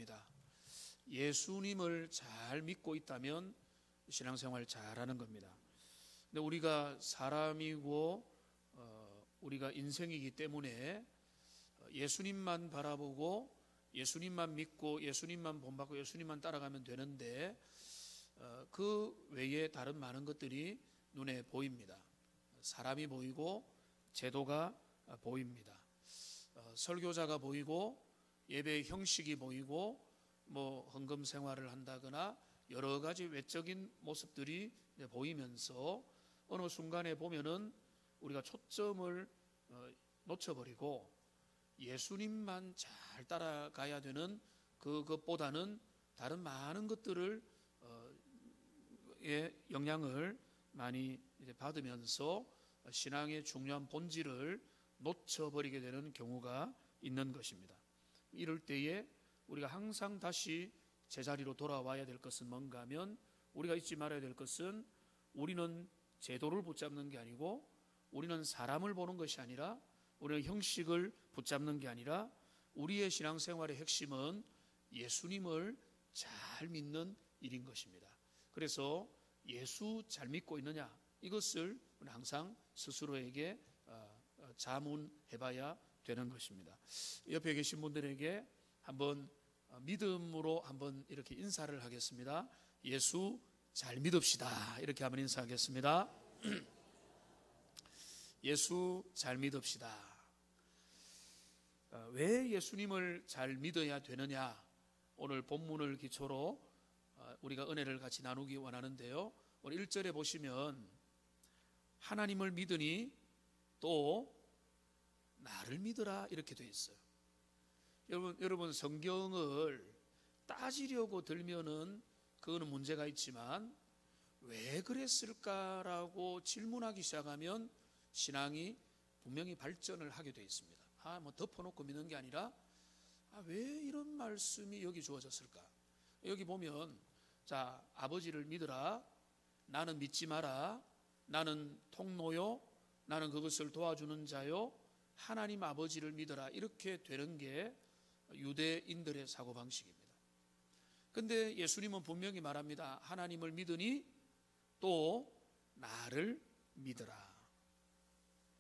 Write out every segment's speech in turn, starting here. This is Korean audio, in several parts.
겁니다. 예수님을 잘 믿고 있다면 신앙생활 잘하는 겁니다. 근데 우리가 사람이고 우리가 인생이기 때문에 예수님만 바라보고 예수님만 믿고 예수님만 본받고 예수님만 따라가면 되는데 그 외에 다른 많은 것들이 눈에 보입니다. 사람이 보이고 제도가 보입니다. 설교자가 보이고 예배의 형식이 보이고 뭐 헌금 생활을 한다거나 여러 가지 외적인 모습들이 보이면서 어느 순간에 보면은 우리가 초점을 놓쳐버리고 예수님만 잘 따라가야 되는 그것보다는 다른 많은 것들을 영향을 많이 받으면서 신앙의 중요한 본질을 놓쳐버리게 되는 경우가 있는 것입니다. 이럴 때에 우리가 항상 다시 제자리로 돌아와야 될 것은 뭔가 하면 우리가 잊지 말아야 될 것은 우리는 제도를 붙잡는 게 아니고 우리는 사람을 보는 것이 아니라 우리는 형식을 붙잡는 게 아니라 우리의 신앙생활의 핵심은 예수님을 잘 믿는 일인 것입니다. 그래서 예수 잘 믿고 있느냐 이것을 항상 스스로에게 자문해봐야 되는 것입니다. 옆에 계신 분들에게 한번 믿음으로 한번 이렇게 인사를 하겠습니다. 예수 잘 믿읍시다. 이렇게 한번 인사하겠습니다. 예수 잘 믿읍시다. 왜 예수님을 잘 믿어야 되느냐? 오늘 본문을 기초로 우리가 은혜를 같이 나누기 원하는데요. 오늘 1절에 보시면 하나님을 믿으니 또 나를 믿으라 이렇게 되어 있어요. 여러분 성경을 따지려고 들면은 그거는 문제가 있지만 왜 그랬을까라고 질문하기 시작하면 신앙이 분명히 발전을 하게 되어 있습니다. 뭐 덮어놓고 믿는 게 아니라 왜 이런 말씀이 여기 주어졌을까? 여기 보면 자, 아버지를 믿으라, 나는 믿지 마라, 나는 통로요, 나는 그것을 도와주는 자요, 하나님 아버지를 믿어라 이렇게 되는 게 유대인들의 사고방식입니다. 근데 예수님은 분명히 말합니다. 하나님을 믿으니 또 나를 믿으라.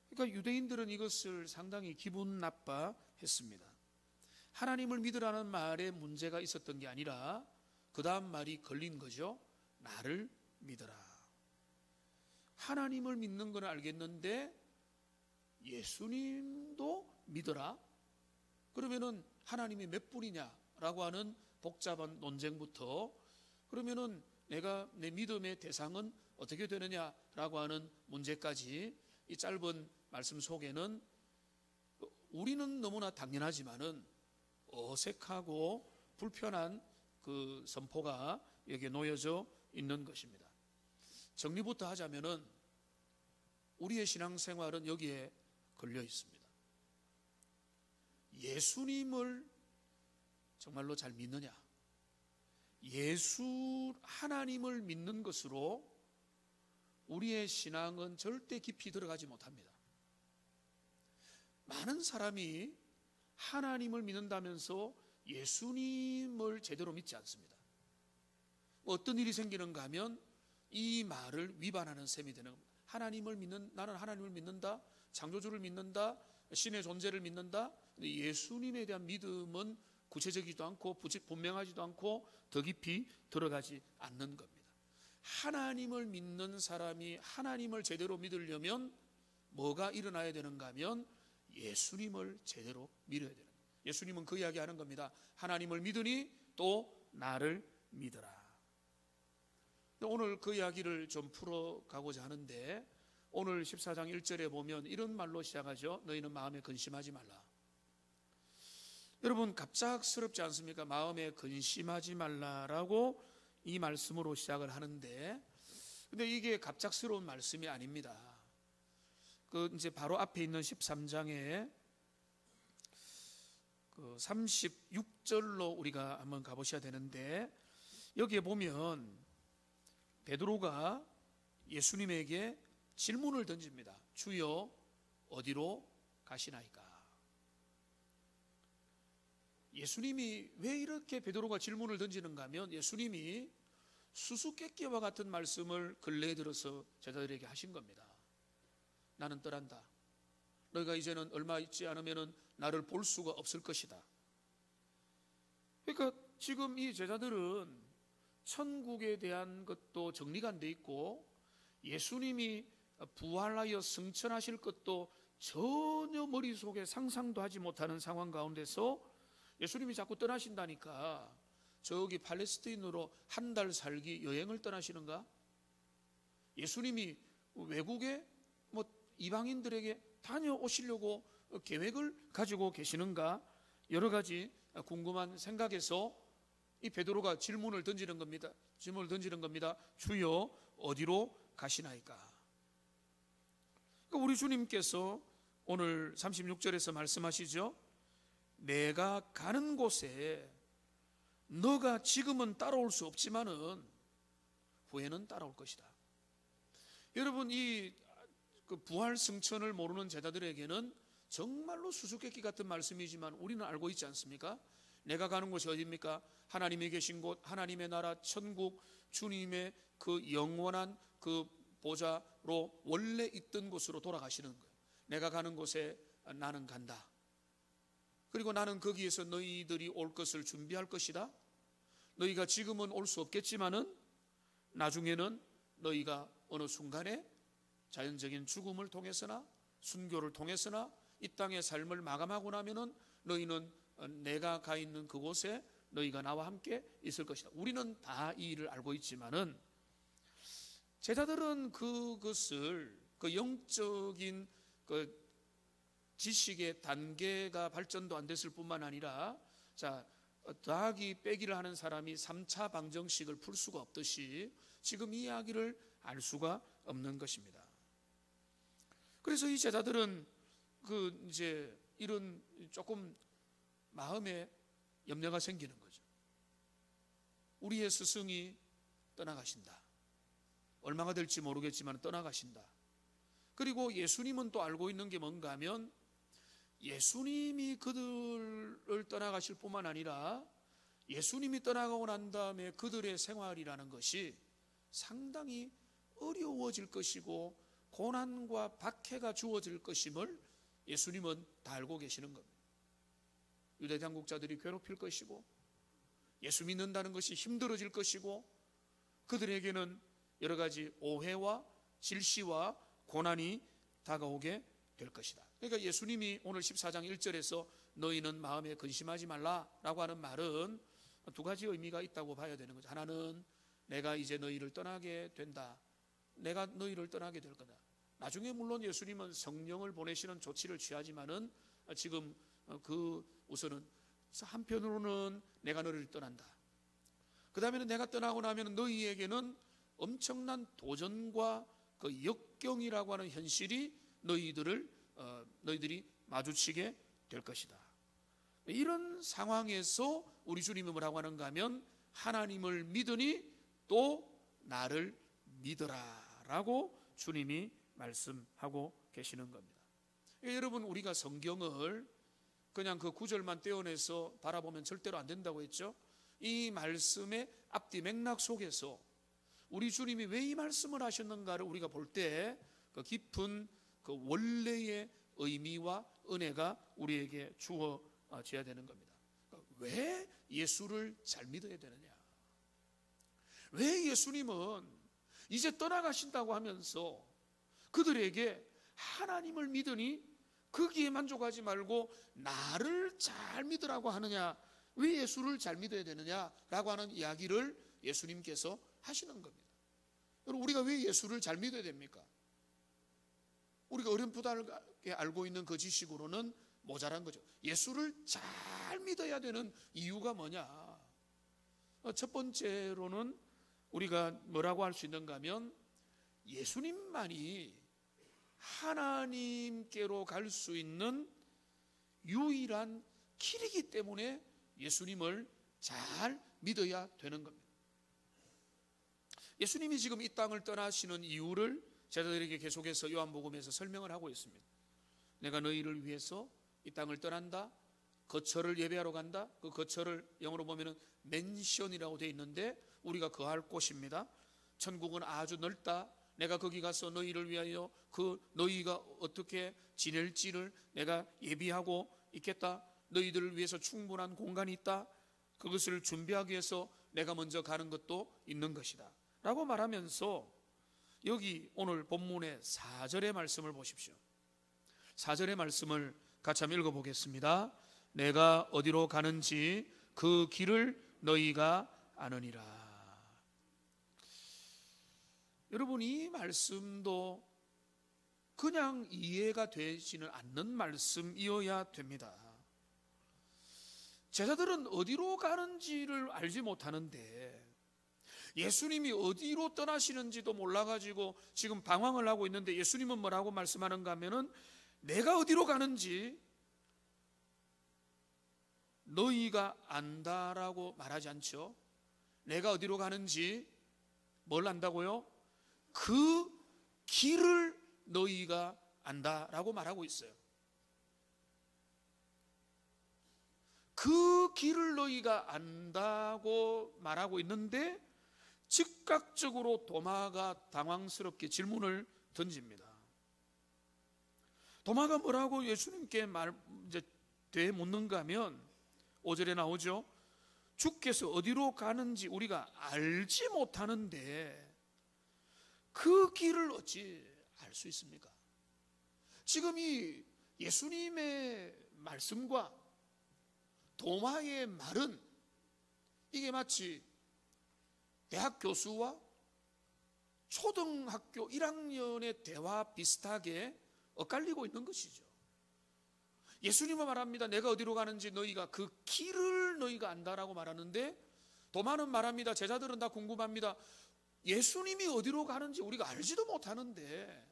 그러니까 유대인들은 이것을 상당히 기분 나빠했습니다. 하나님을 믿으라는 말에 문제가 있었던 게 아니라 그 다음 말이 걸린 거죠. 나를 믿어라. 하나님을 믿는 건 알겠는데 예수님도 믿어라? 그러면은 하나님이 몇 분이냐라고 하는 복잡한 논쟁부터 그러면은 내가 내 믿음의 대상은 어떻게 되느냐라고 하는 문제까지 이 짧은 말씀 속에는 우리는 너무나 당연하지만은 어색하고 불편한 그 선포가 여기에 놓여져 있는 것입니다. 정리부터 하자면은 우리의 신앙생활은 여기에 걸려 있습니다. 예수님을 정말로 잘 믿느냐? 예수 하나님을 믿는 것으로 우리의 신앙은 절대 깊이 들어가지 못합니다. 많은 사람이 하나님을 믿는다면서 예수님을 제대로 믿지 않습니다. 어떤 일이 생기는가 하면 이 말을 위반하는 셈이 되는 겁니다. 나는 하나님을 믿는다, 창조주를 믿는다, 신의 존재를 믿는다. 근데 예수님에 대한 믿음은 구체적이지도 않고 분명하지도 않고 더 깊이 들어가지 않는 겁니다. 하나님을 믿는 사람이 하나님을 제대로 믿으려면 뭐가 일어나야 되는가 하면 예수님을 제대로 믿어야 되는 거예요. 예수님은 그 이야기 하는 겁니다. 하나님을 믿으니 또 나를 믿어라. 오늘 그 이야기를 좀 풀어가고자 하는데 오늘 14장 1절에 보면 이런 말로 시작하죠. 너희는 마음에 근심하지 말라. 여러분 갑작스럽지 않습니까? 마음에 근심하지 말라라고 이 말씀으로 시작을 하는데 근데 이게 갑작스러운 말씀이 아닙니다. 그 이제 바로 앞에 있는 13장에 그 36절로 우리가 한번 가보셔야 되는데 여기에 보면 베드로가 예수님에게 질문을 던집니다. 주여 어디로 가시나이까? 예수님이 왜 이렇게 베드로가 질문을 던지는가 하면 예수님이 수수께끼와 같은 말씀을 근래에 들어서 제자들에게 하신 겁니다. 나는 떠난다. 너희가 이제는 얼마 있지 않으면 나를 볼 수가 없을 것이다. 그러니까 지금 이 제자들은 천국에 대한 것도 정리가 안 돼 있고 예수님이 부활하여 승천하실 것도 전혀 머릿속에 상상도 하지 못하는 상황 가운데서 예수님이 자꾸 떠나신다니까 저기 팔레스타인으로 한 달 살기 여행을 떠나시는가? 예수님이 외국에 이방인들에게 다녀오시려고 계획을 가지고 계시는가? 여러 가지 궁금한 생각에서 이 베드로가 질문을 던지는 겁니다. 주여 어디로 가시나이까? 그러니까 우리 주님께서 오늘 36절에서 말씀하시죠. 내가 가는 곳에 너가 지금은 따라올 수 없지만은 후에는 따라올 것이다. 여러분, 이 부활 승천을 모르는 제자들에게는 정말로 수수께끼 같은 말씀이지만 우리는 알고 있지 않습니까? 내가 가는 곳이 어디입니까? 하나님이 계신 곳, 하나님의 나라, 천국, 주님의 그 영원한 그 보좌로 원래 있던 곳으로 돌아가시는 거예요. 내가 가는 곳에 나는 간다. 그리고 나는 거기에서 너희들이 올 것을 준비할 것이다. 너희가 지금은 올 수 없겠지만은 나중에는 너희가 어느 순간에 자연적인 죽음을 통해서나 순교를 통해서나 이 땅의 삶을 마감하고 나면은 너희는 내가 가 있는 그곳에 너희가 나와 함께 있을 것이다. 우리는 다 이 일을 알고 있지만은 제자들은 그것을 그 영적인 그 지식의 단계가 발전도 안 됐을 뿐만 아니라 더하기 빼기를 하는 사람이 3차 방정식을 풀 수가 없듯이 지금 이 이야기를 알 수가 없는 것입니다. 그래서 이 제자들은 이제 이런 조금 마음에 염려가 생기는 거죠. 우리의 스승이 떠나가신다. 얼마가 될지 모르겠지만 떠나가신다. 그리고 예수님은 또 알고 있는 게 뭔가 하면 예수님이 그들을 떠나가실 뿐만 아니라 예수님이 떠나가고 난 다음에 그들의 생활이라는 것이 상당히 어려워질 것이고 고난과 박해가 주어질 것임을 예수님은 다 알고 계시는 겁니다. 유대 당국자들이 괴롭힐 것이고 예수 믿는다는 것이 힘들어질 것이고 그들에게는 여러 가지 오해와 질시와 고난이 다가오게 될 것이다. 그러니까 예수님이 오늘 14장 1절에서 너희는 마음에 근심하지 말라라고 하는 말은 두 가지 의미가 있다고 봐야 되는 거죠. 하나는 내가 이제 너희를 떠나게 된다. 내가 너희를 떠나게 될 거다. 나중에 물론 예수님은 성령을 보내시는 조치를 취하지만은 지금 우선은 한편으로는 내가 너희를 떠난다. 그 다음에는 내가 떠나고 나면 너희에게는 엄청난 도전과 그 역경이라고 하는 현실이 너희들이 마주치게 될 것이다. 이런 상황에서 우리 주님이 뭐라고 하는가 하면 하나님을 믿으니 또 나를 믿어라 라고 주님이 말씀하고 계시는 겁니다. 여러분, 우리가 성경을 그냥 그 구절만 떼어내서 바라보면 절대로 안 된다고 했죠. 이 말씀의 앞뒤 맥락 속에서 우리 주님이 왜 이 말씀을 하셨는가를 우리가 볼 때 그 깊은 그 원래의 의미와 은혜가 우리에게 주어져야 되는 겁니다. 왜 예수를 잘 믿어야 되느냐? 왜 예수님은 이제 떠나가신다고 하면서 그들에게 하나님을 믿으니 거기에 만족하지 말고 나를 잘 믿으라고 하느냐? 왜 예수를 잘 믿어야 되느냐라고 하는 이야기를 예수님께서 하시는 겁니다. 여러분, 우리가 왜 예수를 잘 믿어야 됩니까? 우리가 어렴풋하게 알고 있는 그 지식으로는 모자란 거죠. 예수를 잘 믿어야 되는 이유가 뭐냐? 첫 번째로는 우리가 뭐라고 할 수 있는가 하면 예수님만이 하나님께로 갈 수 있는 유일한 길이기 때문에 예수님을 잘 믿어야 되는 겁니다. 예수님이 지금 이 땅을 떠나시는 이유를 제자들에게 계속해서 요한복음에서 설명을 하고 있습니다. 내가 너희를 위해서 이 땅을 떠난다. 거처를 예배하러 간다. 그 거처를 영어로 보면은 맨션이라고 되어 있는데 우리가 거할 곳입니다. 천국은 아주 넓다. 내가 거기 가서 너희를 위하여 그 너희가 어떻게 지낼지를 내가 예비하고 있겠다. 너희들을 위해서 충분한 공간이 있다. 그것을 준비하기 위해서 내가 먼저 가는 것도 있는 것이다 라고 말하면서, 여기 오늘 본문의 4절의 말씀을 보십시오. 4절의 말씀을 같이 한번 읽어보겠습니다. 내가 어디로 가는지 그 길을 너희가 아느니라. 여러분, 이 말씀도 그냥 이해가 되지는 않는 말씀이어야 됩니다. 제자들은 어디로 가는지를 알지 못하는데, 예수님이 어디로 떠나시는지도 몰라가지고 지금 방황을 하고 있는데, 예수님은 뭐라고 말씀하는가 하면은 내가 어디로 가는지 너희가 안다라고 말하지 않죠. 내가 어디로 가는지 뭘 안다고요? 그 길을 너희가 안다라고 말하고 있어요. 그 길을 너희가 안다고 말하고 있는데, 즉각적으로 도마가 당황스럽게 질문을 던집니다. 도마가 뭐라고 예수님께 이제 되묻는가 하면 5절에 나오죠. 주께서 어디로 가는지 우리가 알지 못하는데 그 길을 어찌 알 수 있습니까? 지금 이 예수님의 말씀과 도마의 말은 이게 마치 대학 교수와 초등학교 1학년의 대화 비슷하게 엇갈리고 있는 것이죠. 예수님은 말합니다. 내가 어디로 가는지 너희가 그 길을 너희가 안다라고 말하는데, 도마는 말합니다. 제자들은 다 궁금합니다. 예수님이 어디로 가는지 우리가 알지도 못하는데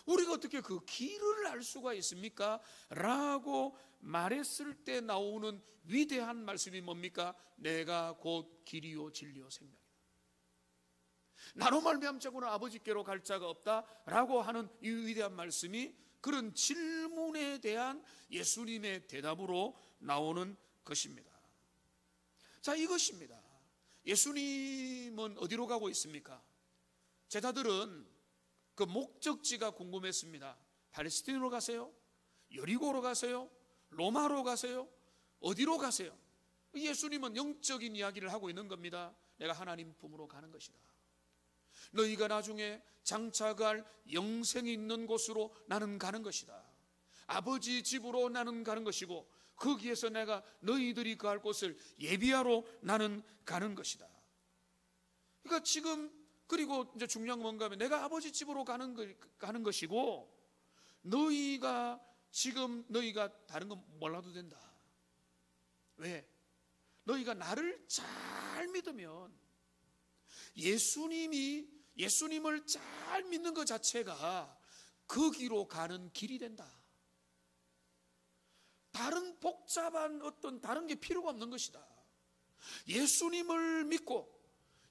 우리가 어떻게 그 길을 알 수가 있습니까? 라고 말했을 때 나오는 위대한 말씀이 뭡니까? 내가 곧 길이요 진리요 생명이다. 나로 말미암자고는 아버지께로 갈 자가 없다라고 하는 이 위대한 말씀이 그런 질문에 대한 예수님의 대답으로 나오는 것입니다. 자, 이것입니다. 예수님은 어디로 가고 있습니까? 제자들은 그 목적지가 궁금했습니다. 팔레스틴으로 가세요? 여리고로 가세요? 로마로 가세요? 어디로 가세요? 예수님은 영적인 이야기를 하고 있는 겁니다. 내가 하나님 품으로 가는 것이다. 너희가 나중에 장차갈 영생이 있는 곳으로 나는 가는 것이다. 아버지 집으로 나는 가는 것이고, 거기에서 내가 너희들이 거할 곳을 예비하러 나는 가는 것이다. 그러니까 지금, 그리고 이제 중요한 건 뭔가 하면 내가 아버지 집으로 가는 것이고, 너희가 지금 너희가 다른 건 몰라도 된다. 왜? 너희가 나를 잘 믿으면 예수님을 잘 믿는 것 자체가 거기로 가는 길이 된다. 다른 복잡한 어떤 다른 게 필요가 없는 것이다. 예수님을 믿고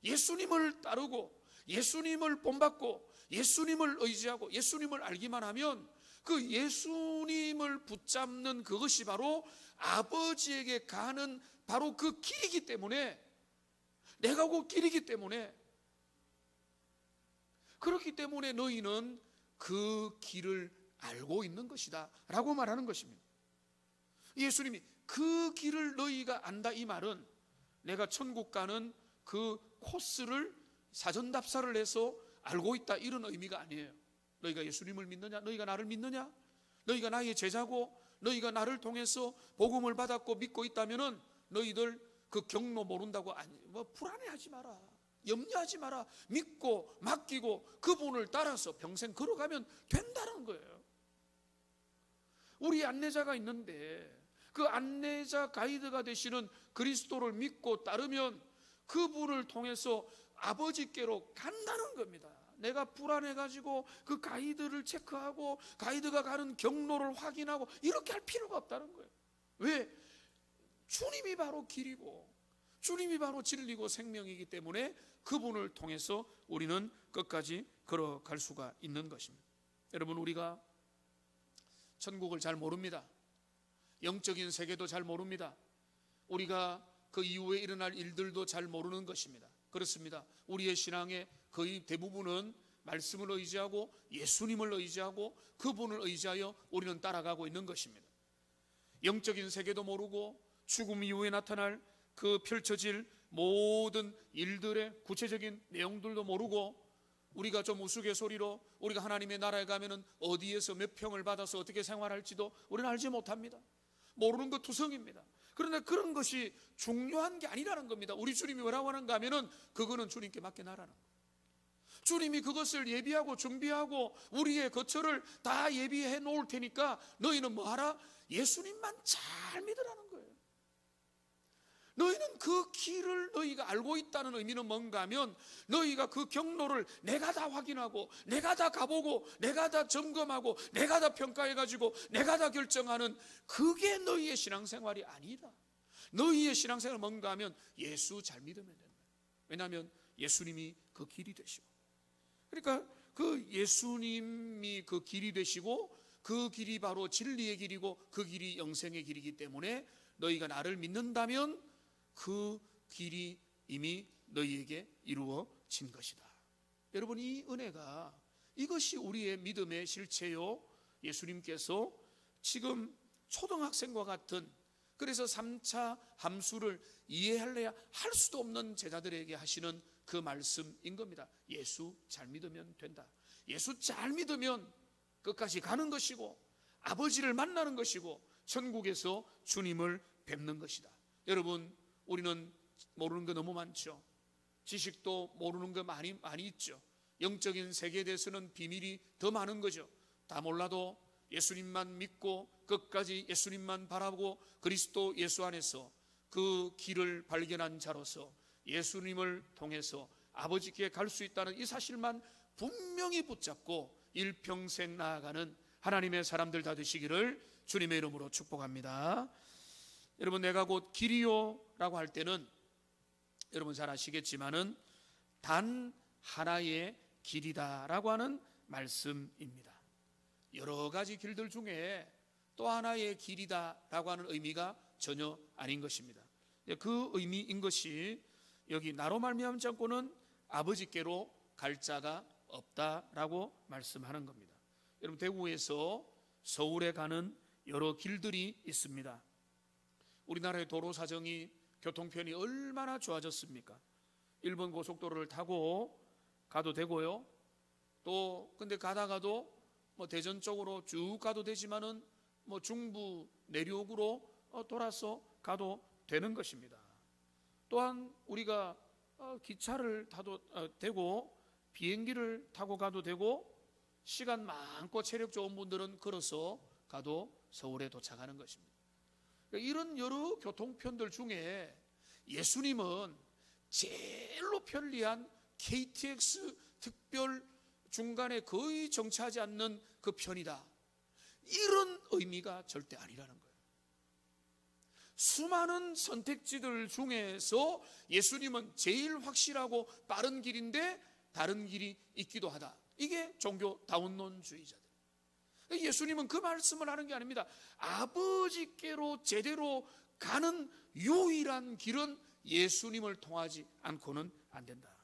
예수님을 따르고 예수님을 본받고 예수님을 의지하고 예수님을 알기만 하면 그 예수님을 붙잡는 그것이 바로 아버지에게 가는 바로 그 길이기 때문에, 내가 그 길이기 때문에, 그렇기 때문에 너희는 그 길을 알고 있는 것이다 라고 말하는 것입니다. 예수님이 그 길을 너희가 안다, 이 말은 내가 천국 가는 그 코스를 사전답사를 해서 알고 있다, 이런 의미가 아니에요. 너희가 예수님을 믿느냐? 너희가 나를 믿느냐? 너희가 나의 제자고 너희가 나를 통해서 복음을 받았고 믿고 있다면은 너희들 그 경로 모른다고 불안해하지 마라. 염려하지 마라. 믿고 맡기고 그분을 따라서 평생 걸어가면 된다는 거예요. 우리 안내자가 있는데 그 안내자 가이드가 되시는 그리스도를 믿고 따르면 그분을 통해서 아버지께로 간다는 겁니다. 내가 불안해가지고 그 가이드를 체크하고 가이드가 가는 경로를 확인하고 이렇게 할 필요가 없다는 거예요. 왜? 주님이 바로 길이고 주님이 바로 진리고 생명이기 때문에 그분을 통해서 우리는 끝까지 걸어갈 수가 있는 것입니다. 여러분, 우리가 천국을 잘 모릅니다. 영적인 세계도 잘 모릅니다. 우리가 그 이후에 일어날 일들도 잘 모르는 것입니다. 그렇습니다. 우리의 신앙의 거의 대부분은 말씀을 의지하고 예수님을 의지하고 그분을 의지하여 우리는 따라가고 있는 것입니다. 영적인 세계도 모르고 죽음 이후에 나타날 그 펼쳐질 모든 일들의 구체적인 내용들도 모르고, 우리가 좀 우스갯소리로 우리가 하나님의 나라에 가면은 어디에서 몇 평을 받아서 어떻게 생활할지도 우리는 알지 못합니다. 모르는 것 투성입니다. 그런데 그런 것이 중요한 게 아니라는 겁니다. 우리 주님이 뭐라고 하는가 하면은 그거는 주님께 맡겨놔라는 거예요. 주님이 그것을 예비하고 준비하고 우리의 거처를 다 예비해 놓을 테니까 너희는 뭐하라? 예수님만 잘 믿으라는 거예요. 너희는 그 길을 너희가 알고 있다는 의미는 뭔가 하면, 너희가 그 경로를 내가 다 확인하고 내가 다 가보고 내가 다 점검하고 내가 다 평가해가지고 내가 다 결정하는, 그게 너희의 신앙생활이 아니다. 너희의 신앙생활은 뭔가 하면 예수 잘 믿으면 된다. 왜냐하면 예수님이 그 길이 되시고, 그러니까 그 예수님이 그 길이 되시고 그 길이 바로 진리의 길이고 그 길이 영생의 길이기 때문에 너희가 나를 믿는다면 그 길이 이미 너희에게 이루어진 것이다. 여러분, 이 은혜가, 이것이 우리의 믿음의 실체요. 예수님께서 지금 초등학생과 같은, 그래서 3차 함수를 이해할래야 할 수도 없는 제자들에게 하시는 그 말씀인 겁니다. 예수 잘 믿으면 된다. 예수 잘 믿으면 끝까지 가는 것이고 아버지를 만나는 것이고 천국에서 주님을 뵙는 것이다. 여러분, 우리는 모르는 거 너무 많죠. 지식도 모르는 거 많이 있죠. 영적인 세계에 대해서는 비밀이 더 많은 거죠. 다 몰라도 예수님만 믿고 끝까지 예수님만 바라보고 그리스도 예수 안에서 그 길을 발견한 자로서 예수님을 통해서 아버지께 갈 수 있다는 이 사실만 분명히 붙잡고 일평생 나아가는 하나님의 사람들 다 되시기를 주님의 이름으로 축복합니다. 여러분, 내가 곧 길이요 라고 할 때는 여러분 잘 아시겠지만은 단 하나의 길이다 라고 하는 말씀입니다. 여러 가지 길들 중에 또 하나의 길이다 라고 하는 의미가 전혀 아닌 것입니다. 그 의미인 것이 여기 나로 말미암지 않고는 아버지께로 갈 자가 없다라고 말씀하는 겁니다. 여러분, 대구에서 서울에 가는 여러 길들이 있습니다. 우리나라의 도로 사정이, 교통편이 얼마나 좋아졌습니까? 일본 고속도로를 타고 가도 되고요. 또 근데 가다가도 뭐 대전 쪽으로 쭉 가도 되지만은 뭐 중부 내륙으로 돌아서 가도 되는 것입니다. 또한 우리가 기차를 타도 되고 비행기를 타고 가도 되고, 시간 많고 체력 좋은 분들은 걸어서 가도 서울에 도착하는 것입니다. 이런 여러 교통편들 중에 예수님은 제일로 편리한 KTX 특별 중간에 거의 정차하지 않는 그 편이다, 이런 의미가 절대 아니라는 거예요. 수많은 선택지들 중에서 예수님은 제일 확실하고 빠른 길인데 다른 길이 있기도 하다. 이게 종교 다운론주의자들. 예수님은 그 말씀을 하는 게 아닙니다. 아버지께로 제대로 가는 유일한 길은 예수님을 통하지 않고는 안 된다.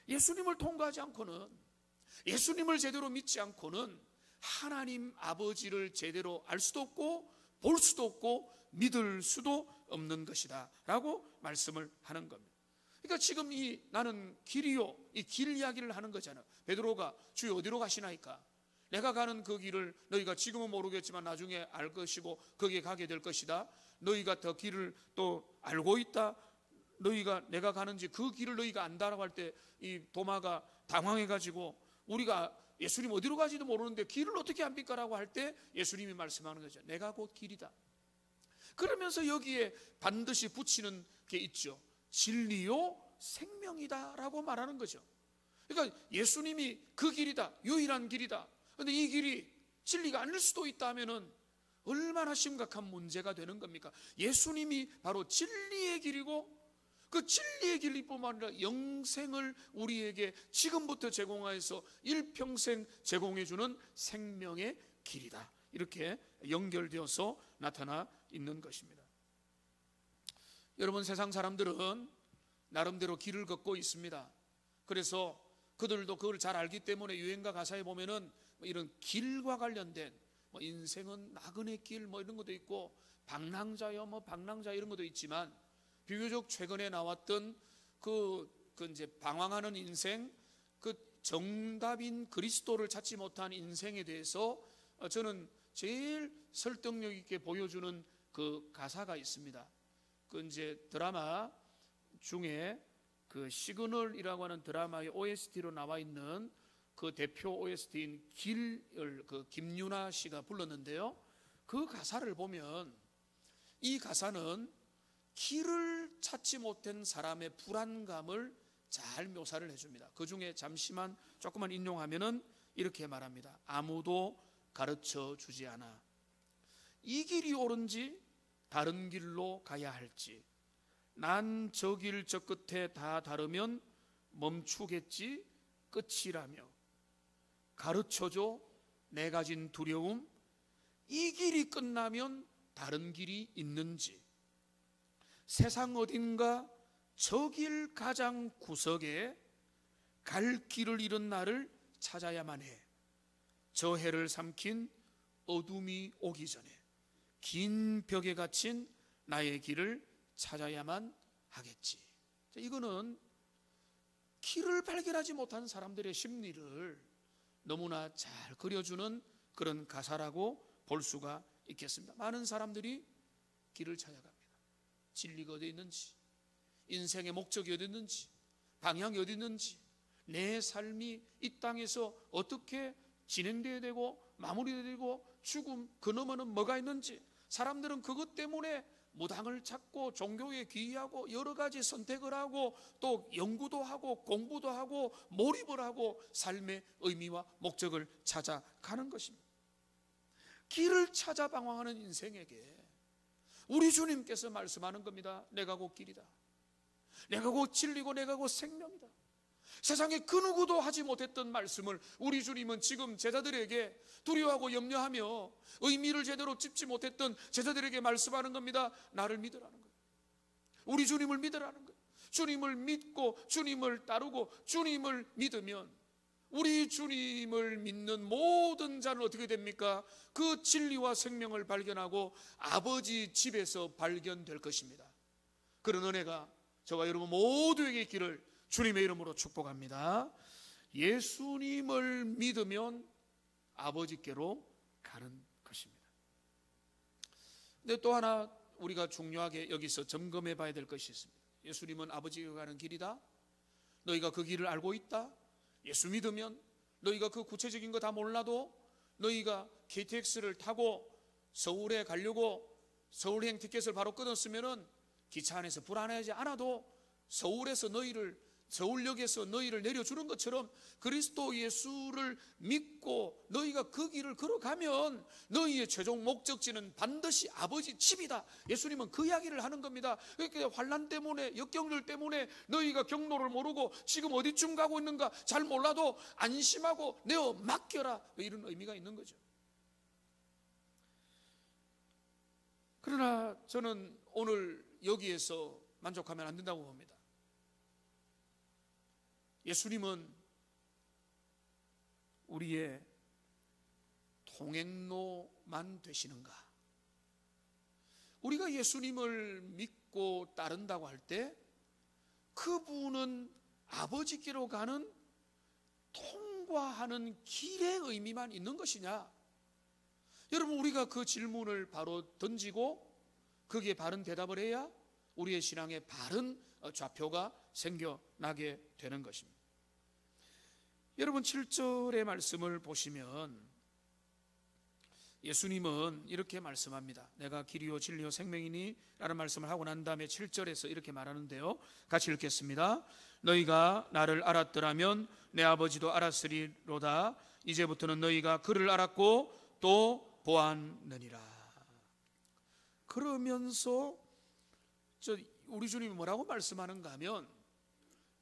예수님을 통과하지 않고는, 예수님을 제대로 믿지 않고는 하나님 아버지를 제대로 알 수도 없고 볼 수도 없고 믿을 수도 없는 것이다 라고 말씀을 하는 겁니다. 그러니까 지금 이 나는 길이요, 이 길 이야기를 하는 거잖아요. 베드로가 주여 어디로 가시나이까? 내가 가는 그 길을 너희가 지금은 모르겠지만 나중에 알 것이고 거기에 가게 될 것이다. 너희가 더 길을 또 알고 있다. 너희가 내가 가는지 그 길을 너희가 안다라고 할 때 이 도마가 당황해가지고 우리가 예수님 어디로 가지도 모르는데 길을 어떻게 압니까라고 할 때 예수님이 말씀하는 거죠. 내가 곧 길이다. 그러면서 여기에 반드시 붙이는 게 있죠. 진리요 생명이다 라고 말하는 거죠. 그러니까 예수님이 그 길이다, 유일한 길이다. 그런데 이 길이 진리가 아닐 수도 있다 하면은 얼마나 심각한 문제가 되는 겁니까? 예수님이 바로 진리의 길이고 그 진리의 길뿐만 아니라 영생을 우리에게 지금부터 제공하여서 일평생 제공해주는 생명의 길이다. 이렇게 연결되어서 나타나 있는 것입니다. 여러분, 세상 사람들은 나름대로 길을 걷고 있습니다. 그래서 그들도 그걸 잘 알기 때문에 유행가 가사에 보면은 이런 길과 관련된 인생은 나그네 길 이런 것도 있고, 방랑자여 방랑자 이런 것도 있지만, 비교적 최근에 나왔던 그 이제 방황하는 인생, 그 정답인 그리스도를 찾지 못한 인생에 대해서 저는 제일 설득력 있게 보여주는 그 가사가 있습니다. 그 이제 드라마 중에 그 시그널이라고 하는 드라마의 OST로 나와 있는 그 대표 OST인 길을 그 김유나 씨가 불렀는데요. 그 가사를 보면 이 가사는 길을 찾지 못한 사람의 불안감을 잘 묘사를 해줍니다. 그 중에 잠시만 조금만 인용하면은 이렇게 말합니다. 아무도 가르쳐 주지 않아. 이 길이 옳은지 다른 길로 가야 할지, 난 저 길 저 끝에 다 다르면 멈추겠지 끝이라며, 가르쳐줘 내 가진 두려움, 이 길이 끝나면 다른 길이 있는지, 세상 어딘가 저 길 가장 구석에 갈 길을 잃은 나를 찾아야만 해. 저 해를 삼킨 어둠이 오기 전에 긴 벽에 갇힌 나의 길을 찾아야만 하겠지. 이거는 길을 발견하지 못한 사람들의 심리를 너무나 잘 그려주는 그런 가사라고 볼 수가 있겠습니다. 많은 사람들이 길을 찾아갑니다. 진리가 어디 있는지, 인생의 목적이 어디 있는지, 방향이 어디 있는지, 내 삶이 이 땅에서 어떻게 진행되어야 되고 마무리되어야 되고, 죽음 그 너머는 뭐가 있는지, 사람들은 그것 때문에 무당을 찾고 종교에 귀의하고 여러 가지 선택을 하고 또 연구도 하고 공부도 하고 몰입을 하고 삶의 의미와 목적을 찾아가는 것입니다. 길을 찾아 방황하는 인생에게 우리 주님께서 말씀하는 겁니다. 내가 곧 길이다, 내가 곧 진리고 내가 곧 생명이다. 세상에 그 누구도 하지 못했던 말씀을 우리 주님은 지금 제자들에게 두려워하고 염려하며 의미를 제대로 짚지 못했던 제자들에게 말씀하는 겁니다. 나를 믿으라는 거예요. 우리 주님을 믿으라는 거예요. 주님을 믿고 주님을 따르고 주님을 믿으면, 우리 주님을 믿는 모든 자는 어떻게 됩니까? 그 진리와 생명을 발견하고 아버지 집에서 발견될 것입니다. 그런 은혜가 저와 여러분 모두에게 있기를 주님의 이름으로 축복합니다. 예수님을 믿으면 아버지께로 가는 것입니다. 근데 또 하나 우리가 중요하게 여기서 점검해 봐야 될 것이 있습니다. 예수님은 아버지께로 가는 길이다. 너희가 그 길을 알고 있다. 예수 믿으면 너희가 그 구체적인 거 다 몰라도 너희가 KTX를 타고 서울에 가려고 서울행 티켓을 바로 끊었으면은 기차 안에서 불안해하지 않아도 서울역에서 너희를 내려주는 것처럼 그리스도 예수를 믿고 너희가 그 길을 걸어가면 너희의 최종 목적지는 반드시 아버지 집이다. 예수님은 그 이야기를 하는 겁니다. 그러니까 환난 때문에, 역경들 때문에 너희가 경로를 모르고 지금 어디쯤 가고 있는가 잘 몰라도 안심하고 내어 맡겨라, 이런 의미가 있는 거죠. 그러나 저는 오늘 여기에서 만족하면 안 된다고 봅니다. 예수님은 우리의 통행로만 되시는가? 우리가 예수님을 믿고 따른다고 할 때 그분은 아버지께로 가는 통과하는 길의 의미만 있는 것이냐? 여러분, 우리가 그 질문을 바로 던지고 거기에 바른 대답을 해야 우리의 신앙에 바른 좌표가 생겨나게 되는 것입니다. 여러분, 7절의 말씀을 보시면 예수님은 이렇게 말씀합니다. 내가 길이요 진리요 생명이니 라는 말씀을 하고 난 다음에 7절에서 이렇게 말하는데요, 같이 읽겠습니다. 너희가 나를 알았더라면 내 아버지도 알았으리로다. 이제부터는 너희가 그를 알았고 또 보았느니라. 그러면서 우리 주님이 뭐라고 말씀하는가 하면,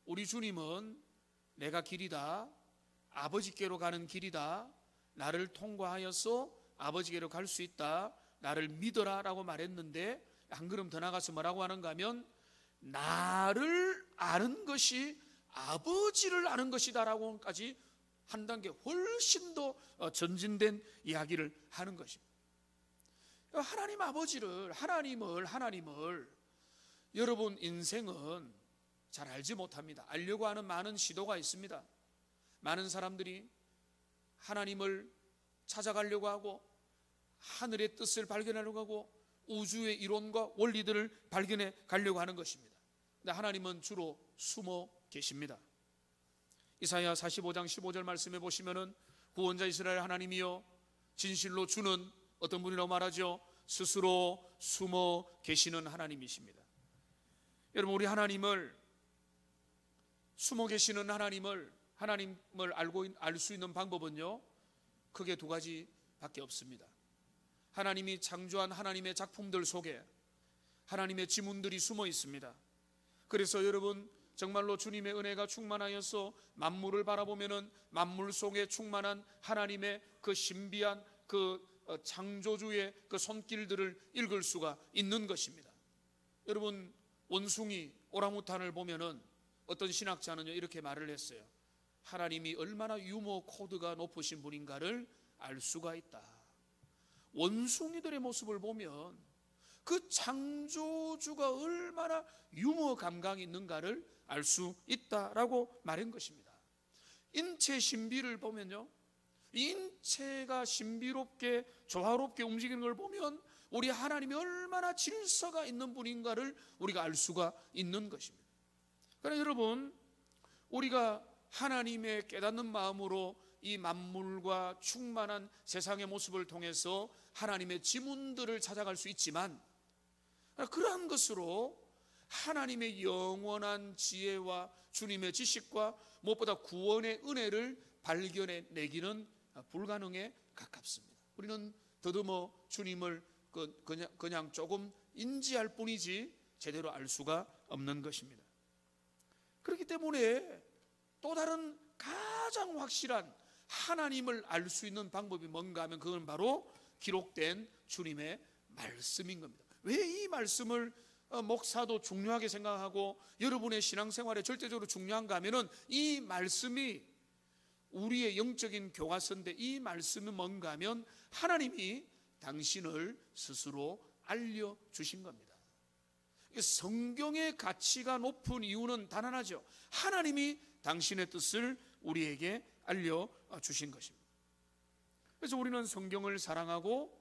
우리 주님은 내가 길이다, 아버지께로 가는 길이다, 나를 통과하여서 아버지께로 갈 수 있다, 나를 믿어라 라고 말했는데, 한 걸음 더 나가서 뭐라고 하는가 하면 나를 아는 것이 아버지를 아는 것이다 라고까지 한 단계 훨씬 더 전진된 이야기를 하는 것입니다. 하나님 아버지를, 하나님을 여러분 인생은 잘 알지 못합니다. 알려고 하는 많은 시도가 있습니다. 많은 사람들이 하나님을 찾아가려고 하고 하늘의 뜻을 발견하려고 하고 우주의 이론과 원리들을 발견해 가려고 하는 것입니다. 근데 하나님은 주로 숨어 계십니다. 이사야 45장 15절 말씀해 보시면은 구원자 이스라엘 하나님이여 진실로 주는 어떤 분이라고 말하죠? 스스로 숨어 계시는 하나님이십니다. 여러분, 우리 하나님을, 숨어 계시는 하나님을 알 수 있는 방법은요, 크게 두 가지밖에 없습니다. 하나님이 창조한 하나님의 작품들 속에 하나님의 지문들이 숨어 있습니다. 그래서 여러분, 정말로 주님의 은혜가 충만하여서 만물을 바라보면은 만물 속에 충만한 하나님의 그 신비한 그 창조주의 그 손길들을 읽을 수가 있는 것입니다. 여러분, 원숭이, 오랑우탄을 보면은 어떤 신학자는요 이렇게 말을 했어요. 하나님이 얼마나 유머 코드가 높으신 분인가를 알 수가 있다. 원숭이들의 모습을 보면 그 창조주가 얼마나 유머 감각이 있는가를 알 수 있다라고 말한 것입니다. 인체 신비를 보면요, 인체가 신비롭게 조화롭게 움직이는 걸 보면 우리 하나님이 얼마나 질서가 있는 분인가를 우리가 알 수가 있는 것입니다. 그러나 여러분, 우리가 하나님의 깨닫는 마음으로 이 만물과 충만한 세상의 모습을 통해서 하나님의 지문들을 찾아갈 수 있지만, 그러한 것으로 하나님의 영원한 지혜와 주님의 지식과 무엇보다 구원의 은혜를 발견해내기는 불가능에 가깝습니다. 우리는 더듬어 주님을 그냥 조금 인지할 뿐이지 제대로 알 수가 없는 것입니다. 그렇기 때문에 또 다른 가장 확실한 하나님을 알 수 있는 방법이 뭔가 하면 그건 바로 기록된 주님의 말씀인 겁니다. 왜 이 말씀을 목사도 중요하게 생각하고 여러분의 신앙생활에 절대적으로 중요한가 하면은 이 말씀이 우리의 영적인 교과서인데, 이 말씀은 뭔가 하면 하나님이 당신을 스스로 알려주신 겁니다. 성경의 가치가 높은 이유는 단 하나죠. 하나님이 당신의 뜻을 우리에게 알려주신 것입니다. 그래서 우리는 성경을 사랑하고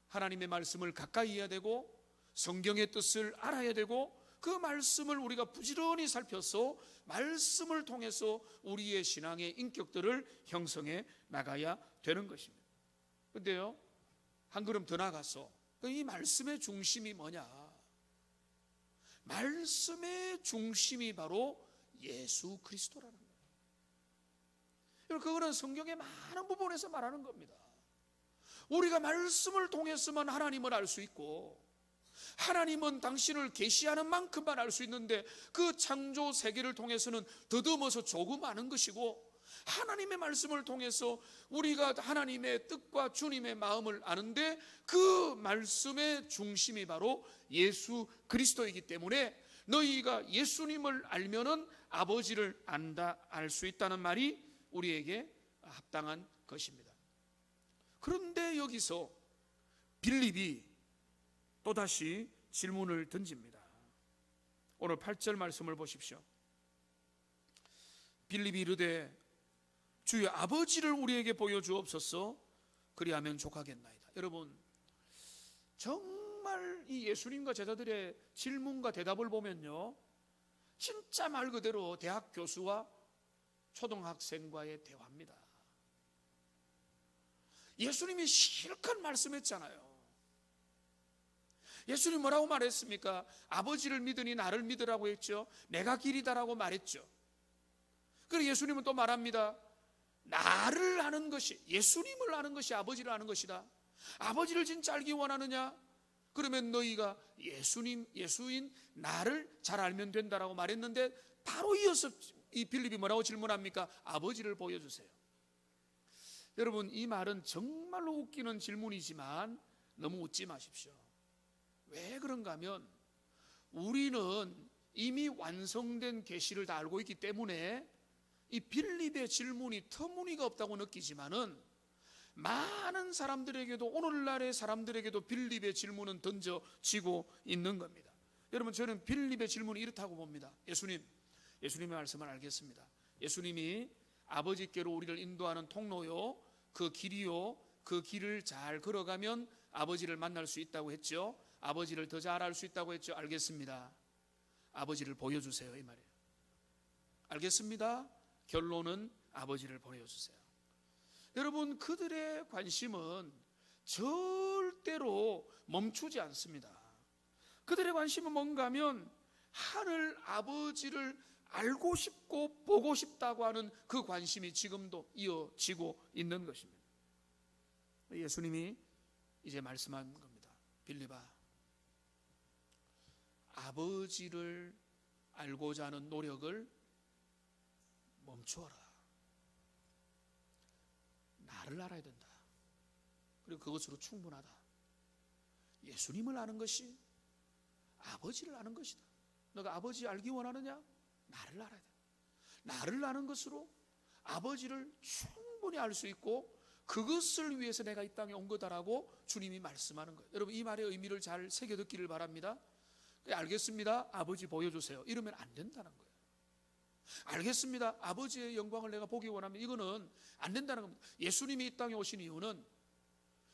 하나님의 말씀을 가까이 해야 되고 성경의 뜻을 알아야 되고 그 말씀을 우리가 부지런히 살펴서 말씀을 통해서 우리의 신앙의 인격들을 형성해 나가야 되는 것입니다. 그런데요, 한 걸음 더 나가서 이 말씀의 중심이 뭐냐? 말씀의 중심이 바로 예수 그리스도라는 거예요. 여러분, 그거는 성경의 많은 부분에서 말하는 겁니다. 우리가 말씀을 통해서만 하나님을 알 수 있고 하나님은 당신을 계시하는 만큼만 알 수 있는데 그 창조 세계를 통해서는 더듬어서 조금 아는 것이고, 하나님의 말씀을 통해서 우리가 하나님의 뜻과 주님의 마음을 아는데 그 말씀의 중심이 바로 예수 그리스도이기 때문에 너희가 예수님을 알면은 아버지를 안다, 알 수 있다는 말이 우리에게 합당한 것입니다. 그런데 여기서 빌립이 또다시 질문을 던집니다. 오늘 8절 말씀을 보십시오. 빌립이 이르되 주의 아버지를 우리에게 보여주옵소서, 그리하면 족하겠나이다. 여러분, 정말 이 예수님과 제자들의 질문과 대답을 보면요, 진짜 말 그대로 대학 교수와 초등학생과의 대화입니다. 예수님이 실컷 말씀했잖아요. 예수님 뭐라고 말했습니까? 아버지를 믿으니 나를 믿으라고 했죠. 내가 길이다라고 말했죠. 그리고 예수님은 또 말합니다. 나를 아는 것이, 예수님을 아는 것이 아버지를 아는 것이다. 아버지를 진짜 알기 원하느냐? 그러면 너희가 예수인 나를 잘 알면 된다라고 말했는데, 바로 이어서 이 빌립이 뭐라고 질문합니까? 아버지를 보여주세요. 여러분, 이 말은 정말로 웃기는 질문이지만 너무 웃지 마십시오. 왜 그런가 하면 우리는 이미 완성된 계시를 다 알고 있기 때문에 이 빌립의 질문이 터무니가 없다고 느끼지만은 많은 사람들에게도, 오늘날의 사람들에게도 빌립의 질문은 던져지고 있는 겁니다. 여러분, 저는 빌립의 질문이 이렇다고 봅니다. 예수님의 말씀을 알겠습니다. 예수님이 아버지께로 우리를 인도하는 통로요, 그 길이요, 그 길을 잘 걸어가면 아버지를 만날 수 있다고 했죠. 아버지를 더 잘 알 수 있다고 했죠. 알겠습니다. 아버지를 보여주세요, 이 말이에요. 알겠습니다. 결론은 아버지를 보여주세요. 여러분, 그들의 관심은 절대로 멈추지 않습니다. 그들의 관심은 뭔가 하면 하늘 아버지를 알고 싶고 보고 싶다고 하는 그 관심이 지금도 이어지고 있는 것입니다. 예수님이 이제 말씀한 겁니다. 빌립아, 아버지를 알고자 하는 노력을 멈추어라. 나를 알아야 된다. 그리고 그것으로 충분하다. 예수님을 아는 것이 아버지를 아는 것이다. 너가 아버지 알기 원하느냐? 나를 알아야 돼. 나를 아는 것으로 아버지를 충분히 알 수 있고 그것을 위해서 내가 이 땅에 온 거다라고 주님이 말씀하는 거예요. 여러분, 이 말의 의미를 잘 새겨 듣기를 바랍니다. 알겠습니다. 아버지 보여주세요. 이러면 안 된다는 거예요. 알겠습니다. 아버지의 영광을 내가 보기 원하면 이거는 안 된다는 겁니다. 예수님이 이 땅에 오신 이유는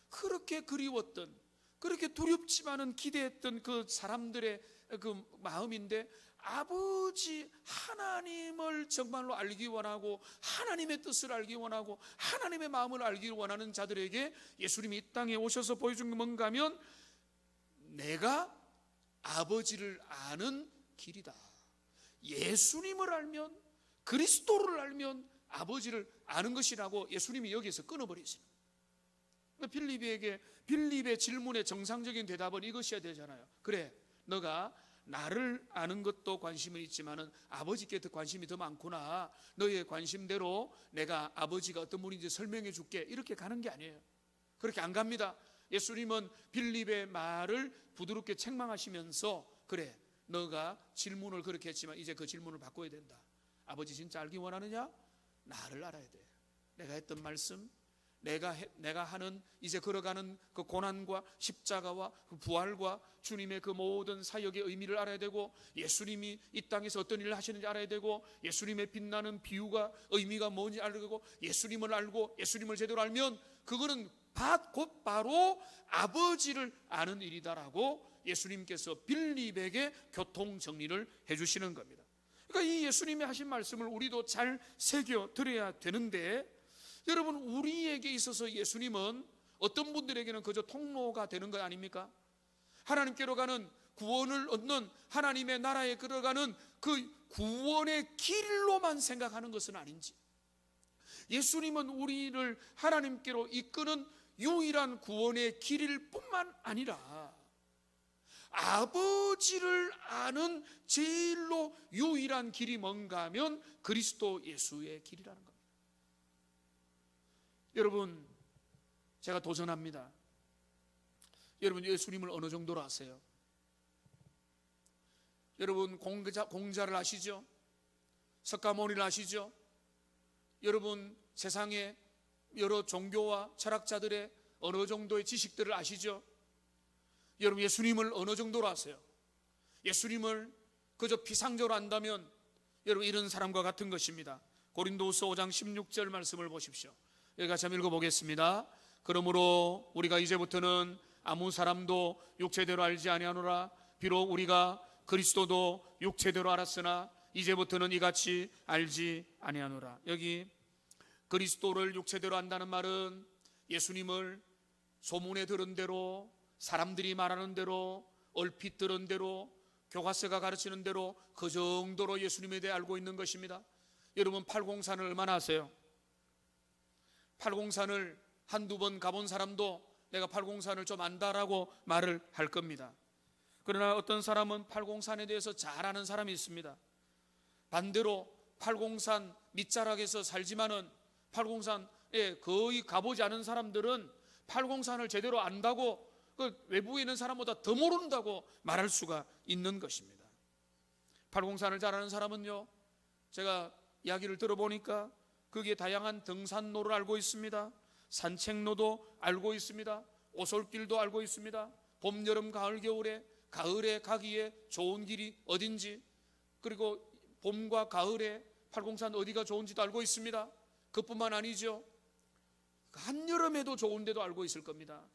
그렇게 그리웠던, 그렇게 두렵지만은 기대했던 그 사람들의 그 마음인데, 아버지 하나님을 정말로 알기 원하고 하나님의 뜻을 알기 원하고 하나님의 마음을 알기 원하는 자들에게 예수님이 이 땅에 오셔서 보여준 게 뭔가 하면 내가 아버지를 아는 길이다. 예수님을 알면, 그리스도를 알면 아버지를 아는 것이라고 예수님이 여기에서 끊어버리십니다. 빌립의 질문의 정상적인 대답은 이것이어야 되잖아요. 그래, 너가 나를 아는 것도 관심은 있지만은 아버지께 더 관심이 더 많구나. 너의 관심대로 내가 아버지가 어떤 분인지 설명해 줄게. 이렇게 가는 게 아니에요. 그렇게 안 갑니다. 예수님은 빌립의 말을 부드럽게 책망하시면서, 그래, 너가 질문을 그렇게 했지만 이제 그 질문을 바꿔야 된다. 아버지 진짜 알기 원하느냐? 나를 알아야 돼. 내가 했던 말씀, 내가 하는, 이제 걸어가는 그 고난과 십자가와 그 부활과 주님의 그 모든 사역의 의미를 알아야 되고, 예수님이 이 땅에서 어떤 일을 하시는지 알아야 되고, 예수님의 빛나는 비유가 의미가 뭔지 알아야 되고, 예수님을 알고 예수님을 제대로 알면 그거는 곧 바로 아버지를 아는 일이다라고 예수님께서 빌립에게 교통 정리를 해주시는 겁니다. 그러니까 이 예수님이 하신 말씀을 우리도 잘 새겨 들어야 되는데, 여러분, 우리에게 있어서 예수님은 어떤 분들에게는 그저 통로가 되는 것 아닙니까? 하나님께로 가는, 구원을 얻는, 하나님의 나라에 들어가는 그 구원의 길로만 생각하는 것은 아닌지, 예수님은 우리를 하나님께로 이끄는 유일한 구원의 길일 뿐만 아니라 아버지를 아는 제일로 유일한 길이 뭔가 하면 그리스도 예수의 길이라는 겁니다. 여러분, 제가 도전합니다. 여러분, 예수님을 어느 정도로 아세요? 여러분, 공자를 아시죠? 석가모니를 아시죠? 여러분, 세상의 여러 종교와 철학자들의 어느 정도의 지식들을 아시죠? 여러분, 예수님을 어느 정도로 아세요? 예수님을 그저 피상적으로 안다면 여러분, 이런 사람과 같은 것입니다. 고린도후서 5장 16절 말씀을 보십시오. 여기 같이 한번 읽어보겠습니다. 그러므로 우리가 이제부터는 아무 사람도 육체대로 알지 아니하노라. 비록 우리가 그리스도도 육체대로 알았으나 이제부터는 이같이 알지 아니하노라. 여기 그리스도를 육체대로 안다는 말은 예수님을 소문에 들은 대로, 사람들이 말하는 대로, 얼핏 들은 대로, 교과서가 가르치는 대로 그 정도로 예수님에 대해 알고 있는 것입니다. 여러분, 팔공산을 얼마나 아세요? 팔공산을 한두 번 가본 사람도 내가 팔공산을 좀 안다라고 말을 할 겁니다. 그러나 어떤 사람은 팔공산에 대해서 잘 아는 사람이 있습니다. 반대로 팔공산 밑자락에서 살지만은 팔공산 거의 가보지 않은 사람들은 팔공산을 제대로 안다고 그 외부에 있는 사람보다 더 모른다고 말할 수가 있는 것입니다. 팔공산을 잘 아는 사람은요, 제가 이야기를 들어보니까 거기에 다양한 등산로를 알고 있습니다. 산책로도 알고 있습니다. 오솔길도 알고 있습니다. 봄, 여름, 가을, 가을에 가기에 좋은 길이 어딘지, 그리고 봄과 가을에 팔공산 어디가 좋은지도 알고 있습니다. 그뿐만 아니죠, 한여름에도 좋은 데도 알고 있을 겁니다.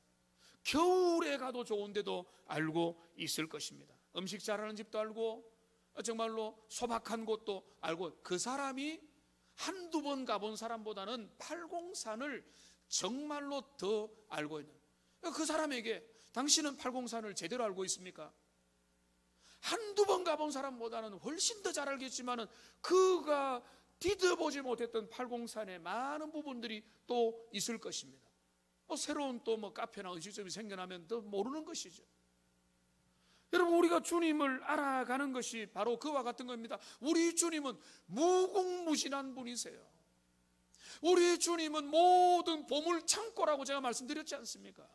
겨울에 가도 좋은 데도 알고 있을 것입니다. 음식 잘하는 집도 알고, 정말로 소박한 곳도 알고, 그 사람이 한두 번 가본 사람보다는 팔공산을 정말로 더 알고 있는, 그 사람에게 당신은 팔공산을 제대로 알고 있습니까? 한두 번 가본 사람보다는 훨씬 더 잘 알겠지만은 그가 디뎌보지 못했던 팔공산의 많은 부분들이 또 있을 것입니다. 새로운 또 카페나 음식점이 생겨나면 또 모르는 것이죠. 여러분, 우리가 주님을 알아가는 것이 바로 그와 같은 겁니다. 우리 주님은 무궁무진한 분이세요. 우리 주님은 모든 보물 창고라고 제가 말씀드렸지 않습니까?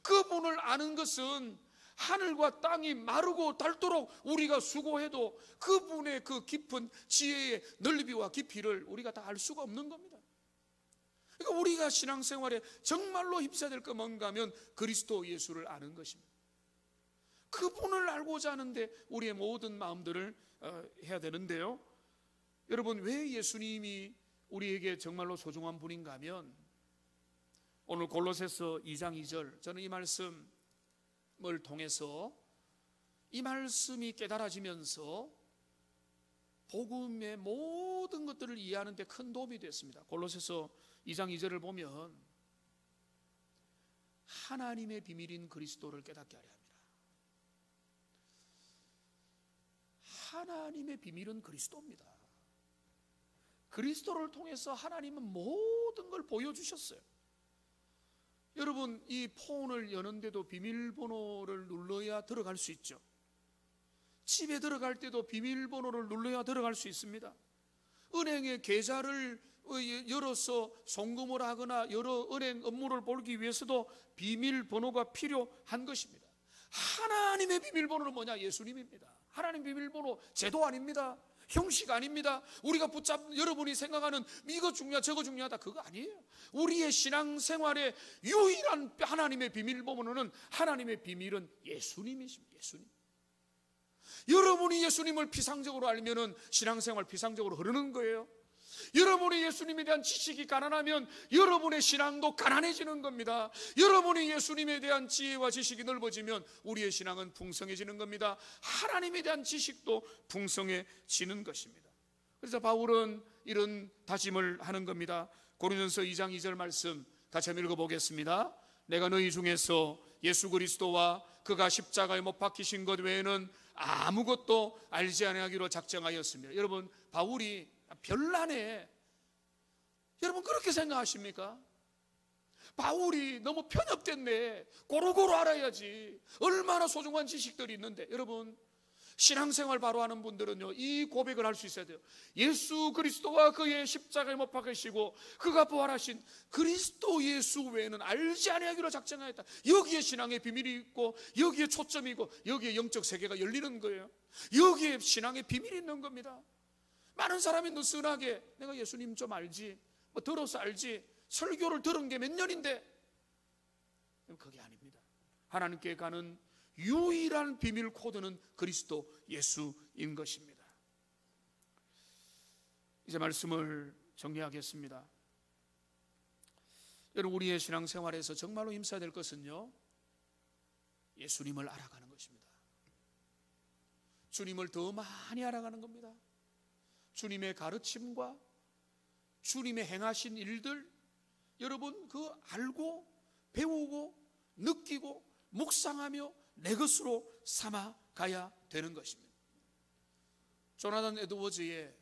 그분을 아는 것은 하늘과 땅이 마르고 닳도록 우리가 수고해도 그분의 그 깊은 지혜의 넓이와 깊이를 우리가 다 알 수가 없는 겁니다. 그러니까 우리가 신앙생활에 정말로 힘써야 될 거 뭔가 하면 그리스도 예수를 아는 것입니다. 그분을 알고자 하는데 우리의 모든 마음들을 해야 되는데요, 여러분, 왜 예수님이 우리에게 정말로 소중한 분인가 하면, 오늘 골로새서 2장 2절, 저는 이 말씀을 통해서 이 말씀이 깨달아지면서 복음의 모든 것들을 이해하는 데 큰 도움이 됐습니다. 골로새서 2장 2절을 보면 하나님의 비밀인 그리스도를 깨닫게 하려 합니다. 하나님의 비밀은 그리스도입니다. 그리스도를 통해서 하나님은 모든 걸 보여주셨어요. 여러분, 이 폰을 여는데도 비밀번호를 눌러야 들어갈 수 있죠. 집에 들어갈 때도 비밀번호를 눌러야 들어갈 수 있습니다. 은행의 계좌를 열어서 송금을 하거나 여러 은행 업무를 보기 위해서도 비밀번호가 필요한 것입니다. 하나님의 비밀번호는 뭐냐? 예수님입니다. 하나님 비밀번호 제도 아닙니다. 형식 아닙니다. 우리가 여러분이 생각하는 이거 중요하다 저거 중요하다, 그거 아니에요. 우리의 신앙생활의 유일한 하나님의 비밀번호는, 하나님의 비밀은 예수님이십니다. 예수님. 여러분이 예수님을 피상적으로 알면은 신앙생활 피상적으로 흐르는 거예요. 여러분이 예수님에 대한 지식이 가난하면 여러분의 신앙도 가난해지는 겁니다. 여러분이 예수님에 대한 지혜와 지식이 넓어지면 우리의 신앙은 풍성해지는 겁니다. 하나님에 대한 지식도 풍성해지는 것입니다. 그래서 바울은 이런 다짐을 하는 겁니다. 고린도전서 2장 2절 말씀 같이 한번 읽어보겠습니다. 내가 너희 중에서 예수 그리스도와 그가 십자가에 못 박히신 것 외에는 아무것도 알지 아니하기로 작정하였습니다. 여러분, 바울이 별난해, 여러분 그렇게 생각하십니까? 바울이 너무 편협됐네, 고루고루 알아야지, 얼마나 소중한 지식들이 있는데. 여러분, 신앙생활 바로 하는 분들은요, 이 고백을 할 수 있어야 돼요. 예수 그리스도와 그의 십자가에 못 박히시고 그가 부활하신 그리스도 예수 외에는 알지 아니하기로 작정하였다. 여기에 신앙의 비밀이 있고, 여기에 초점이 있고, 여기에 영적 세계가 열리는 거예요. 여기에 신앙의 비밀이 있는 겁니다. 많은 사람이 느슨하게 내가 예수님 좀 알지, 들어서 알지, 설교를 들은 게 몇 년인데, 그게 아닙니다. 하나님께 가는 유일한 비밀 코드는 그리스도 예수인 것입니다. 이제 말씀을 정리하겠습니다. 여러분, 우리의 신앙생활에서 정말로 힘써야 될 것은요, 예수님을 알아가는 것입니다. 주님을 더 많이 알아가는 겁니다. 주님의 가르침과 주님의 행하신 일들, 여러분 그 알고 배우고 느끼고 묵상하며 내 것으로 삼아가야 되는 것입니다. 조나단 에드워즈의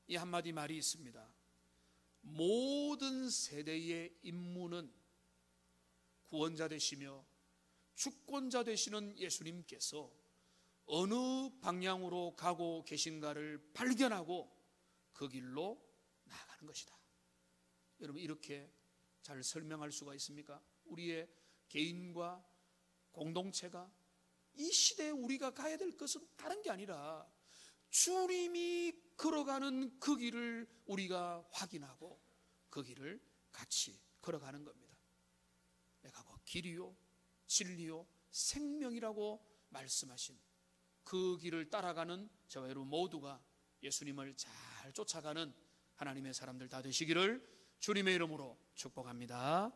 이 한마디 말이 있습니다. 모든 세대의 임무는 구원자 되시며 주권자 되시는 예수님께서 어느 방향으로 가고 계신가를 발견하고 그 길로 나아가는 것이다. 여러분 이렇게 잘 설명할 수가 있습니까? 우리의 개인과 공동체가 이 시대에 우리가 가야 될 것은 다른 게 아니라 주님이 걸어가는 그 길을 우리가 확인하고 그 길을 같이 걸어가는 겁니다. 내가 그 길이요 진리요 생명이라고 말씀하신 그 길을 따라가는 저와 여러분 모두가 예수님을 잘 쫓아가는 하나님의 사람들 다 되시기를 주님의 이름으로 축복합니다.